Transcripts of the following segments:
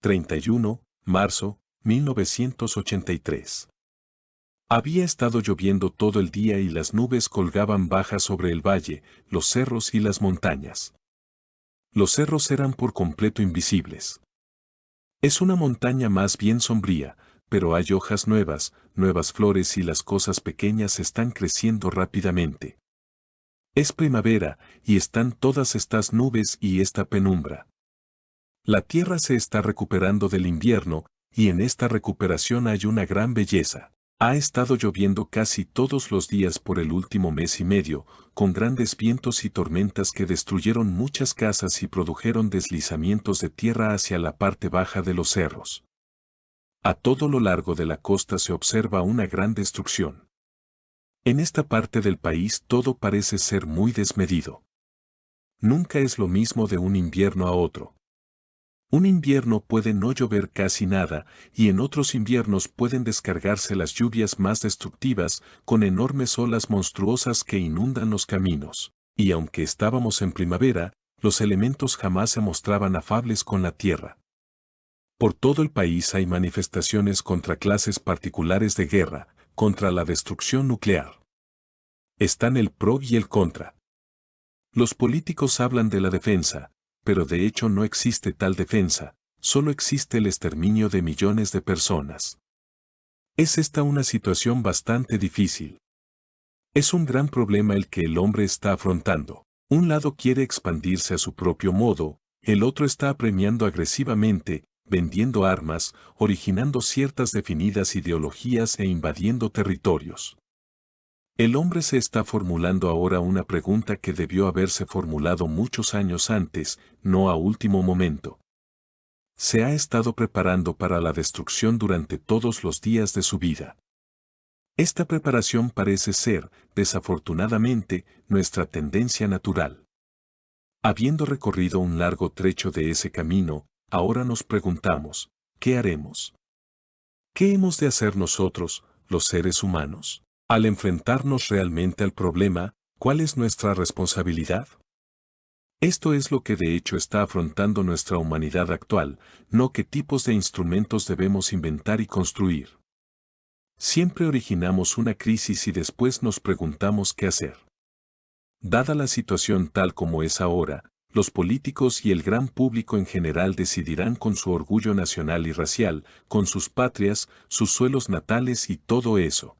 31, marzo, 1983. Había estado lloviendo todo el día y las nubes colgaban bajas sobre el valle, los cerros y las montañas. Los cerros eran por completo invisibles. Es una montaña más bien sombría, pero hay hojas nuevas, nuevas flores y las cosas pequeñas están creciendo rápidamente. Es primavera, y están todas estas nubes y esta penumbra. La tierra se está recuperando del invierno, y en esta recuperación hay una gran belleza. Ha estado lloviendo casi todos los días por el último mes y medio, con grandes vientos y tormentas que destruyeron muchas casas y produjeron deslizamientos de tierra hacia la parte baja de los cerros. A todo lo largo de la costa se observa una gran destrucción. En esta parte del país todo parece ser muy desmedido. Nunca es lo mismo de un invierno a otro. Un invierno puede no llover casi nada, y en otros inviernos pueden descargarse las lluvias más destructivas, con enormes olas monstruosas que inundan los caminos. Y aunque estábamos en primavera, los elementos jamás se mostraban afables con la tierra. Por todo el país hay manifestaciones contra clases particulares de guerra, contra la destrucción nuclear. Están el pro y el contra. Los políticos hablan de la defensa, pero de hecho no existe tal defensa, solo existe el exterminio de millones de personas. Es esta una situación bastante difícil. Es un gran problema el que el hombre está afrontando. Un lado quiere expandirse a su propio modo, el otro está apremiando agresivamente, vendiendo armas, originando ciertas definidas ideologías e invadiendo territorios. El hombre se está formulando ahora una pregunta que debió haberse formulado muchos años antes, no a último momento. Se ha estado preparando para la destrucción durante todos los días de su vida. Esta preparación parece ser, desafortunadamente, nuestra tendencia natural. Habiendo recorrido un largo trecho de ese camino, ahora nos preguntamos, ¿qué haremos? ¿Qué hemos de hacer nosotros, los seres humanos? Al enfrentarnos realmente al problema, ¿cuál es nuestra responsabilidad? Esto es lo que de hecho está afrontando nuestra humanidad actual, no qué tipos de instrumentos debemos inventar y construir. Siempre originamos una crisis y después nos preguntamos qué hacer. Dada la situación tal como es ahora, los políticos y el gran público en general decidirán con su orgullo nacional y racial, con sus patrias, sus suelos natales y todo eso.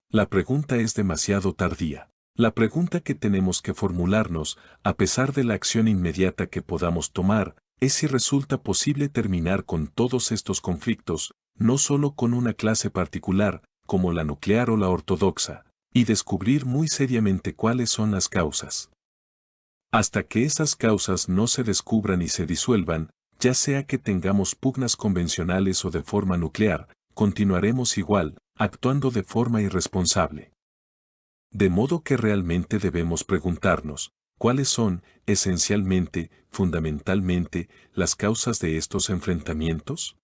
La pregunta es demasiado tardía. La pregunta que tenemos que formularnos, a pesar de la acción inmediata que podamos tomar, es si resulta posible terminar con todos estos conflictos, no solo con una clase particular, como la nuclear o la ortodoxa, y descubrir muy seriamente cuáles son las causas. Hasta que esas causas no se descubran y se disuelvan, ya sea que tengamos pugnas convencionales o de forma nuclear, continuaremos igual, actuando de forma irresponsable. De modo que realmente debemos preguntarnos, ¿cuáles son, esencialmente, fundamentalmente, las causas de estos enfrentamientos?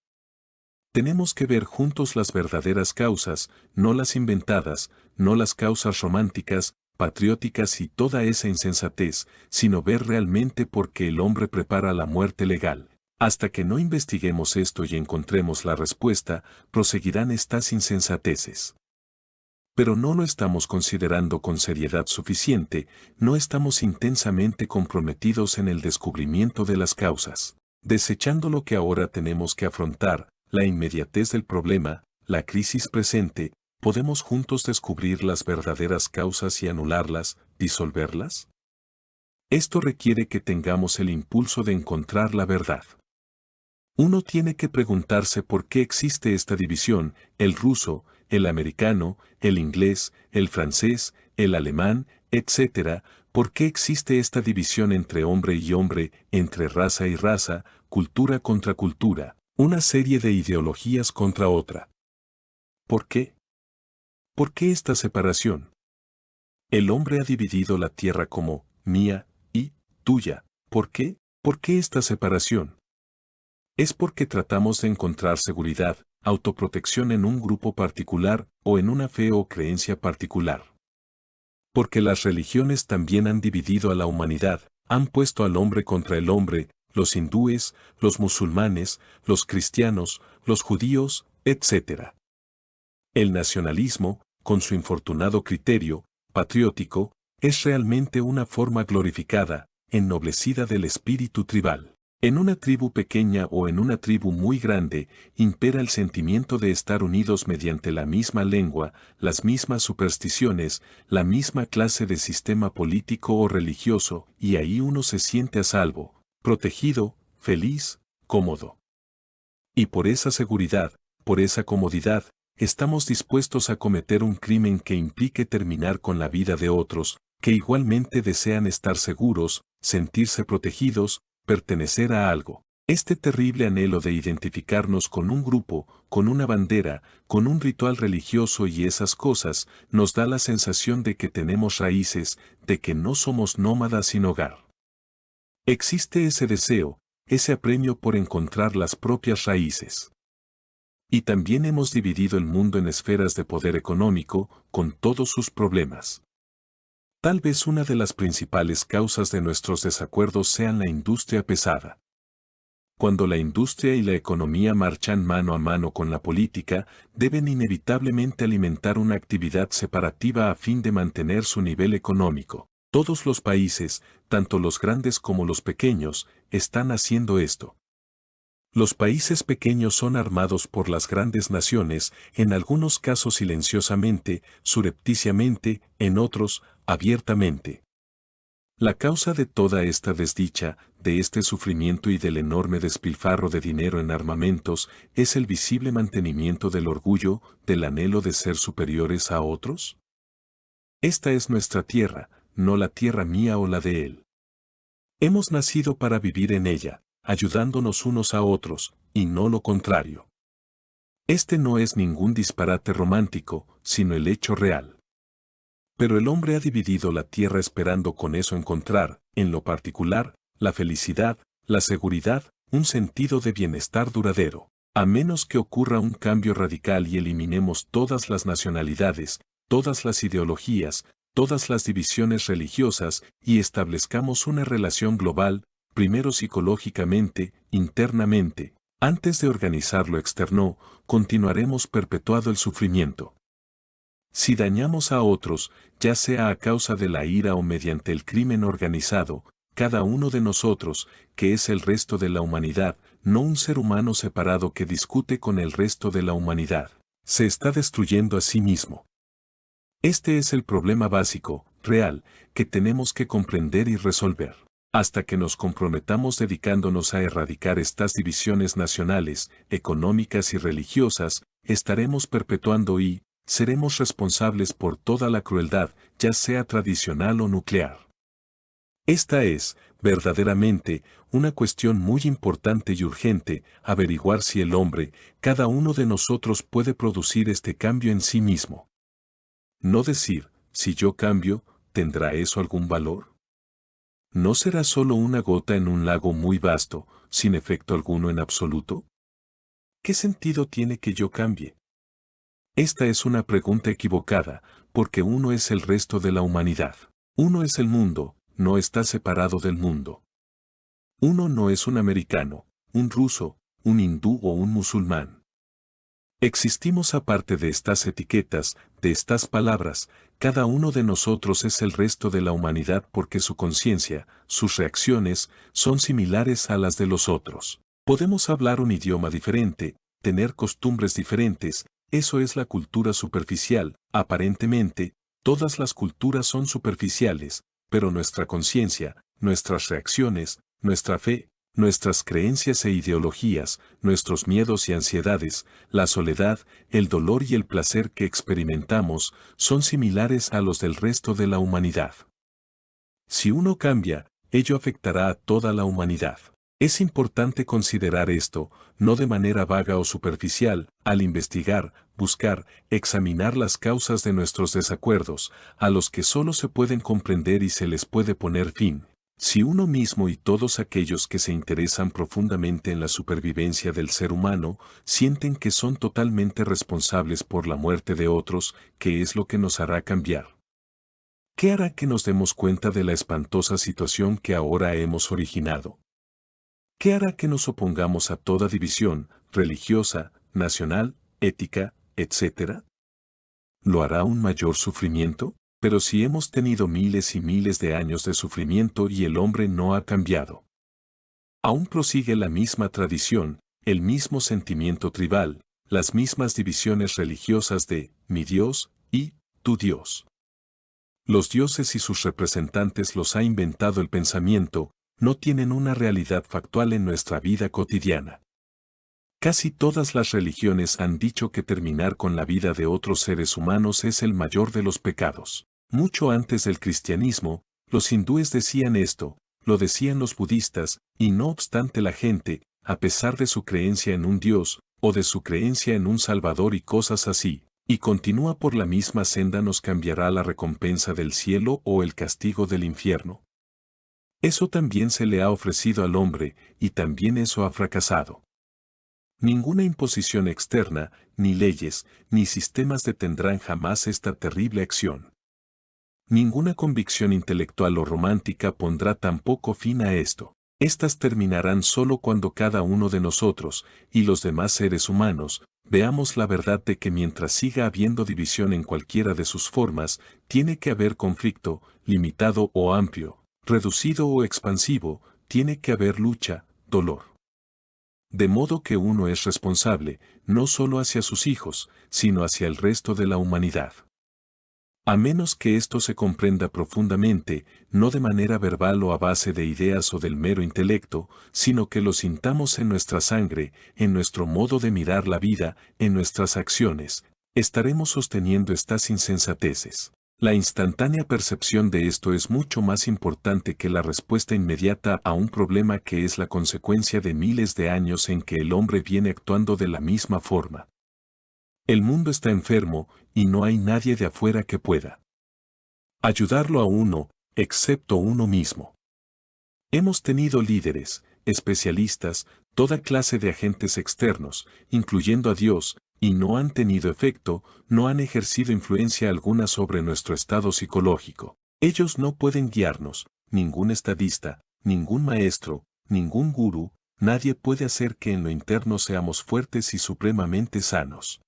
Tenemos que ver juntos las verdaderas causas, no las inventadas, no las causas románticas, patrióticas y toda esa insensatez, sino ver realmente por qué el hombre prepara la muerte legal. Hasta que no investiguemos esto y encontremos la respuesta, proseguirán estas insensateces. Pero no lo estamos considerando con seriedad suficiente, no estamos intensamente comprometidos en el descubrimiento de las causas. Desechando lo que ahora tenemos que afrontar, la inmediatez del problema, la crisis presente, ¿podemos juntos descubrir las verdaderas causas y anularlas, disolverlas? Esto requiere que tengamos el impulso de encontrar la verdad. Uno tiene que preguntarse por qué existe esta división, el ruso, el americano, el inglés, el francés, el alemán, etc., por qué existe esta división entre hombre y hombre, entre raza y raza, cultura contra cultura, una serie de ideologías contra otra. ¿Por qué? ¿Por qué esta separación? El hombre ha dividido la tierra como mía y tuya. ¿Por qué? ¿Por qué esta separación? Es porque tratamos de encontrar seguridad, autoprotección en un grupo particular o en una fe o creencia particular. Porque las religiones también han dividido a la humanidad, han puesto al hombre contra el hombre, los hindúes, los musulmanes, los cristianos, los judíos, etc. El nacionalismo, con su infortunado criterio patriótico, es realmente una forma glorificada, ennoblecida del espíritu tribal. En una tribu pequeña o en una tribu muy grande, impera el sentimiento de estar unidos mediante la misma lengua, las mismas supersticiones, la misma clase de sistema político o religioso, y ahí uno se siente a salvo, protegido, feliz, cómodo. Y por esa seguridad, por esa comodidad, estamos dispuestos a cometer un crimen que implique terminar con la vida de otros, que igualmente desean estar seguros, sentirse protegidos, pertenecer a algo. Este terrible anhelo de identificarnos con un grupo, con una bandera, con un ritual religioso y esas cosas, nos da la sensación de que tenemos raíces, de que no somos nómadas sin hogar. Existe ese deseo, ese apremio por encontrar las propias raíces. Y también hemos dividido el mundo en esferas de poder económico, con todos sus problemas. Tal vez una de las principales causas de nuestros desacuerdos sean la industria pesada. Cuando la industria y la economía marchan mano a mano con la política, deben inevitablemente alimentar una actividad separativa a fin de mantener su nivel económico. Todos los países, tanto los grandes como los pequeños, están haciendo esto. Los países pequeños son armados por las grandes naciones, en algunos casos silenciosamente, surrepticiamente, en otros, abiertamente. La causa de toda esta desdicha, de este sufrimiento y del enorme despilfarro de dinero en armamentos, es el visible mantenimiento del orgullo, del anhelo de ser superiores a otros. Esta es nuestra tierra, no la tierra mía o la de él. Hemos nacido para vivir en ella, ayudándonos unos a otros, y no lo contrario. Este no es ningún disparate romántico, sino el hecho real. Pero el hombre ha dividido la tierra esperando con eso encontrar, en lo particular, la felicidad, la seguridad, un sentido de bienestar duradero. A menos que ocurra un cambio radical y eliminemos todas las nacionalidades, todas las ideologías, todas las divisiones religiosas y establezcamos una relación global, primero psicológicamente, internamente, antes de organizar lo externo, continuaremos perpetuando el sufrimiento. Si dañamos a otros, ya sea a causa de la ira o mediante el crimen organizado, cada uno de nosotros, que es el resto de la humanidad, no un ser humano separado que discute con el resto de la humanidad, se está destruyendo a sí mismo. Este es el problema básico, real, que tenemos que comprender y resolver. Hasta que nos comprometamos dedicándonos a erradicar estas divisiones nacionales, económicas y religiosas, estaremos perpetuando y seremos responsables por toda la crueldad, ya sea tradicional o nuclear. Esta es, verdaderamente, una cuestión muy importante y urgente, averiguar si el hombre, cada uno de nosotros puede producir este cambio en sí mismo. No decir, si yo cambio, ¿tendrá eso algún valor? ¿No será solo una gota en un lago muy vasto, sin efecto alguno en absoluto? ¿Qué sentido tiene que yo cambie? Esta es una pregunta equivocada, porque uno es el resto de la humanidad. Uno es el mundo, no está separado del mundo. Uno no es un americano, un ruso, un hindú o un musulmán. Existimos aparte de estas etiquetas, de estas palabras, cada uno de nosotros es el resto de la humanidad porque su conciencia, sus reacciones, son similares a las de los otros. Podemos hablar un idioma diferente, tener costumbres diferentes, eso es la cultura superficial, aparentemente, todas las culturas son superficiales, pero nuestra conciencia, nuestras reacciones, nuestra fe, nuestras creencias e ideologías, nuestros miedos y ansiedades, la soledad, el dolor y el placer que experimentamos, son similares a los del resto de la humanidad. Si uno cambia, ello afectará a toda la humanidad. Es importante considerar esto, no de manera vaga o superficial, al investigar, buscar, examinar las causas de nuestros desacuerdos, a los que solo se pueden comprender y se les puede poner fin. Si uno mismo y todos aquellos que se interesan profundamente en la supervivencia del ser humano sienten que son totalmente responsables por la muerte de otros, ¿qué es lo que nos hará cambiar? ¿Qué hará que nos demos cuenta de la espantosa situación que ahora hemos originado? ¿Qué hará que nos opongamos a toda división, religiosa, nacional, ética, etcétera? ¿Lo hará un mayor sufrimiento? Pero si hemos tenido miles y miles de años de sufrimiento y el hombre no ha cambiado. Aún prosigue la misma tradición, el mismo sentimiento tribal, las mismas divisiones religiosas de mi Dios y tu Dios. Los dioses y sus representantes los ha inventado el pensamiento, no tienen una realidad factual en nuestra vida cotidiana. Casi todas las religiones han dicho que terminar con la vida de otros seres humanos es el mayor de los pecados. Mucho antes del cristianismo, los hindúes decían esto, lo decían los budistas, y no obstante la gente, a pesar de su creencia en un Dios, o de su creencia en un Salvador y cosas así, y continúa por la misma senda, nos cambiará la recompensa del cielo o el castigo del infierno. Eso también se le ha ofrecido al hombre, y también eso ha fracasado. Ninguna imposición externa, ni leyes, ni sistemas detendrán jamás esta terrible acción. Ninguna convicción intelectual o romántica pondrá tampoco fin a esto. Estas terminarán solo cuando cada uno de nosotros, y los demás seres humanos, veamos la verdad de que mientras siga habiendo división en cualquiera de sus formas, tiene que haber conflicto, limitado o amplio, reducido o expansivo, tiene que haber lucha, dolor. De modo que uno es responsable, no solo hacia sus hijos, sino hacia el resto de la humanidad. A menos que esto se comprenda profundamente, no de manera verbal o a base de ideas o del mero intelecto, sino que lo sintamos en nuestra sangre, en nuestro modo de mirar la vida, en nuestras acciones, estaremos sosteniendo estas insensateces. La instantánea percepción de esto es mucho más importante que la respuesta inmediata a un problema que es la consecuencia de miles de años en que el hombre viene actuando de la misma forma. El mundo está enfermo, y no hay nadie de afuera que pueda ayudarlo a uno, excepto uno mismo. Hemos tenido líderes, especialistas, toda clase de agentes externos, incluyendo a Dios, y no han tenido efecto, no han ejercido influencia alguna sobre nuestro estado psicológico. Ellos no pueden guiarnos, ningún estadista, ningún maestro, ningún gurú, nadie puede hacer que en lo interno seamos fuertes y supremamente sanos.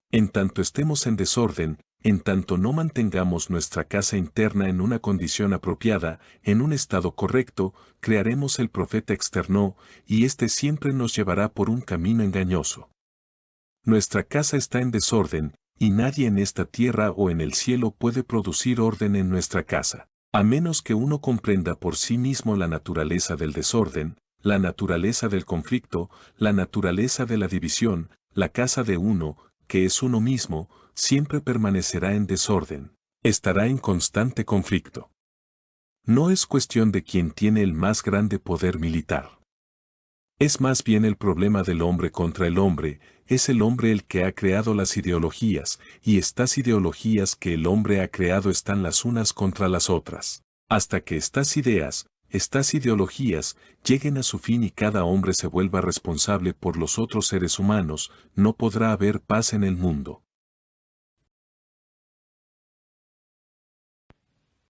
En tanto estemos en desorden, en tanto no mantengamos nuestra casa interna en una condición apropiada, en un estado correcto, crearemos el profeta externo, y éste siempre nos llevará por un camino engañoso. Nuestra casa está en desorden, y nadie en esta tierra o en el cielo puede producir orden en nuestra casa, a menos que uno comprenda por sí mismo la naturaleza del desorden, la naturaleza del conflicto, la naturaleza de la división. La casa de uno, que es uno mismo, siempre permanecerá en desorden, estará en constante conflicto. No es cuestión de quién tiene el más grande poder militar. Es más bien el problema del hombre contra el hombre, es el hombre el que ha creado las ideologías, y estas ideologías que el hombre ha creado están las unas contra las otras. Hasta que estas ideas, estas ideologías, lleguen a su fin y cada hombre se vuelva responsable por los otros seres humanos, no podrá haber paz en el mundo.